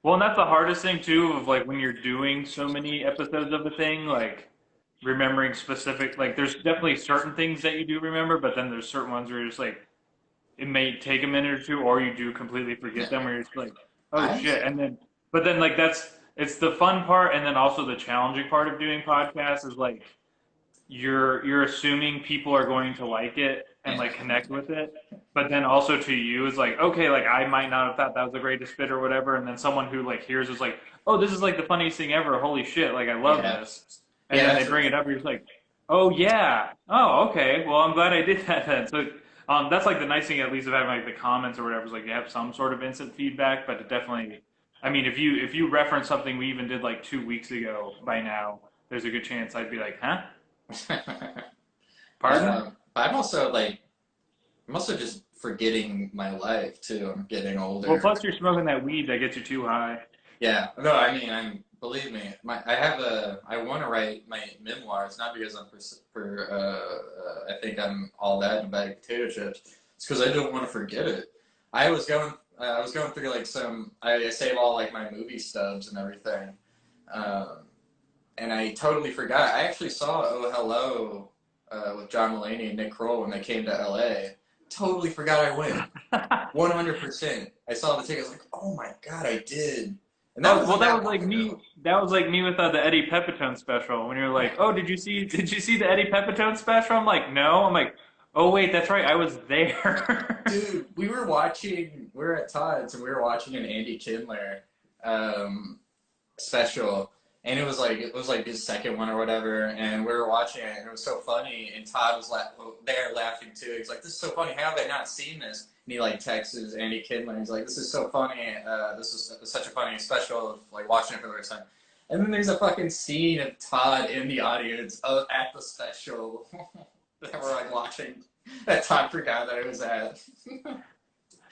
Well, and that's the hardest thing too, of like when you're doing so many episodes of a thing, like remembering specific, like there's definitely certain things that you do remember, but then there's certain ones where you're just like, it may take a minute or two, or you do completely forget Yeah. them, where you're just like, oh I'm shit. And then, but then like it's the fun part, and then also the challenging part of doing podcasts is like, you're assuming people are going to like it and yeah. like connect with it, but then also to you is like, okay, like I might not have thought that was the greatest bit or whatever, and then someone who like hears is like, oh, this is like the funniest thing ever, holy shit, like I love Yeah. this, and Yeah, then they that's bring it up, and you're just like, oh yeah, oh okay, well I'm glad I did that then. So that's like the nice thing at least of having like the comments or whatever is like you have some sort of instant feedback, but it definitely, I mean, if you reference something we even did like 2 weeks ago by now, there's a good chance I'd be like, huh? Pardon? I'm also like, I'm also just forgetting my life too. I'm getting Well, older. plus you're smoking that weed that gets you too high. Yeah, no, I mean, believe me, I want to write my memoirs, not because I think I'm all that in a bag of potato chips. It's because I don't want to forget it. I was going through like I save all like my movie stubs and everything, um, and I totally forgot. I actually saw Oh Hello with John Mulaney and Nick Kroll when they came to LA. Totally forgot I went. 100%. I saw the tickets like, oh my god, I did. And that Oh, well, wasn't that that was like long me. ago. That was like me with the Eddie Pepitone special. When you're like, "Oh, did you see the Eddie Pepitone special?" I'm like, "No." I'm like, "Oh wait, that's right. I was there." Dude, we were at Todd's and we were watching an Andy Kindler um, special. And it was like his second one or whatever. And we were watching it and it was so funny. And Todd was there laughing too. He's like, this is so funny. How have I not seen this? And he like texts Andy Kindler. He's like, this is so funny. This is such a funny special. Like watching it for the first time. And then there's a fucking scene of Todd in the audience at the special that we're like watching that Todd forgot that it was at. I'm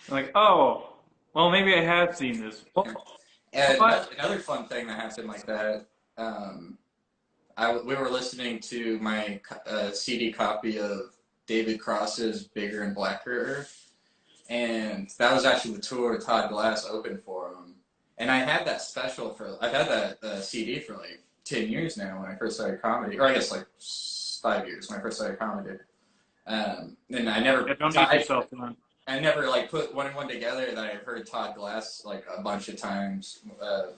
like, "Oh, well, maybe I have seen this." And What? another fun thing that happened like that, um, we were listening to my CD copy of David Cross's Bigger and Blacker, and that was actually the tour Todd Glass opened for him. And I've had that CD for like 10 years now when I first started comedy, or I guess like 5 years when I first started comedy. And Yeah, don't age yourself, man. I never like put one and one together that I've heard Todd Glass like a bunch of times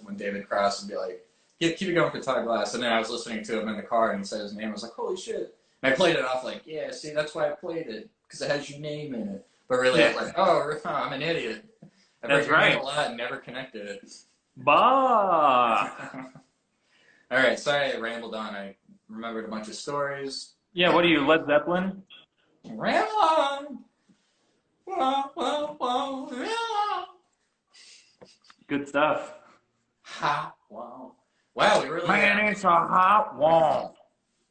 when David Cross would be like, keep it going for Todd Glass. And then I was listening to him in the car and he said his name. I was like, holy shit. And I played it off like, yeah, see, that's why I played it because it has your name in it. But really, I Yeah, was like, oh, I'm an idiot. I've heard that's your name right. a lot and never connected it. Bah. All right, sorry I rambled on. I remembered a bunch of stories. Yeah, what are you, Led Zeppelin? Ramble on. Whoa, whoa, whoa, ramble on. Good stuff. Ha, wow. Wow, we really Man, it's a hot one.